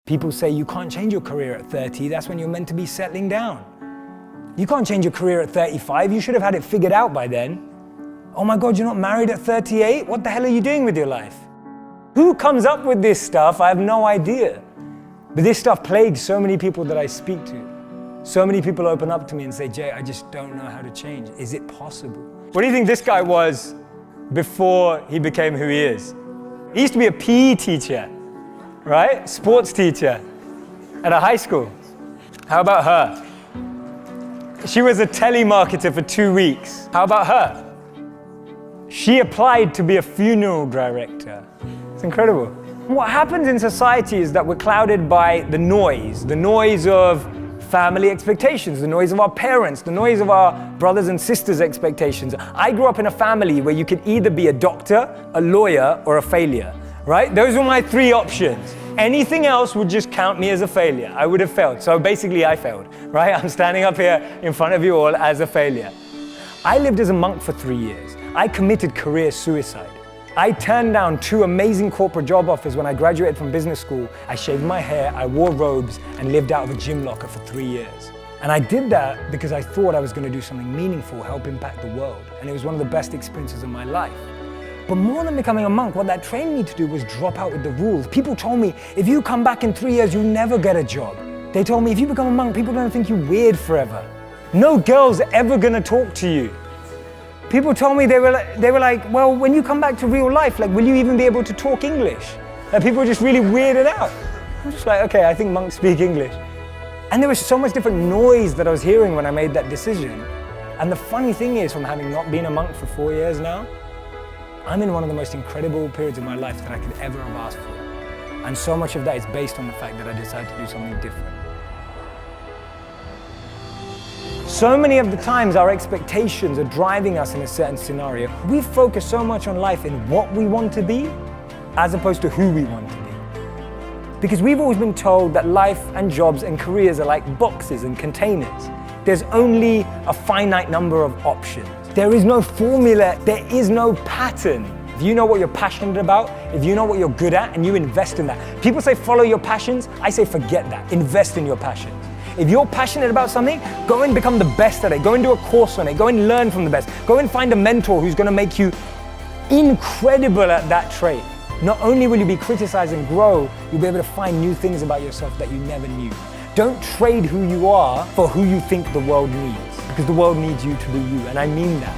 People say you can't change your career at 30, that's when you're meant to be settling down. You can't change your career at 35, you should have had it figured out by then. Oh my God, you're not married at 38? What the hell are you doing with your life? Who comes up with this stuff? I have no idea. But this stuff plagues so many people that I speak to. So many people open up to me and say, Jay, I just don't know how to change. Is it possible? What do you think this guy was before he became who he is? He used to be a PE teacher, right? Sports teacher at a high school. How about her? She was a telemarketer for 2 weeks. How about her? She applied to be a funeral director. It's incredible. What happens in society is that we're clouded by the noise of family expectations, the noise of our parents, the noise of our brothers and sisters' expectations. I grew up in a family where you could either be a doctor, a lawyer, or a failure, right? Those were my 3 options. Anything else would just count me as a failure. I would have failed. So basically I failed, right? I'm standing up here in front of you all as a failure. I lived as a monk for 3 years. I committed career suicide. I turned down 2 amazing corporate job offers when I graduated from business school. I shaved my hair, I wore robes, and lived out of a gym locker for 3 years. And I did that because I thought I was going to do something meaningful, help impact the world. And it was one of the best experiences of my life. But more than becoming a monk, what that trained me to do was drop out with the rules. People told me, if you come back in 3 years, you'll never get a job. They told me, if you become a monk, people don't think you're weird forever. No girl's ever gonna talk to you. People told me, they were like, well, when you come back to real life, like, will you even be able to talk English? Like, people were just really weirded out. I'm just like, okay, I think monks speak English. And there was so much different noise that I was hearing when I made that decision. And the funny thing is, from having not been a monk for 4 years now, I'm in one of the most incredible periods of my life that I could ever have asked for. And so much of that is based on the fact that I decided to do something different. So many of the times our expectations are driving us in a certain scenario. We focus so much on life in what we want to be, as opposed to who we want to be. Because we've always been told that life and jobs and careers are like boxes and containers. There's only a finite number of options. There is no formula, there is no pattern. If you know what you're passionate about, if you know what you're good at, and you invest in that. People say follow your passions, I say forget that, invest in your passions. If you're passionate about something, go and become the best at it. Go and do a course on it, go and learn from the best. Go and find a mentor who's gonna make you incredible at that trait. Not only will you be criticized and grow, you'll be able to find new things about yourself that you never knew. Don't trade who you are for who you think the world needs, because the world needs you to be you, and I mean that.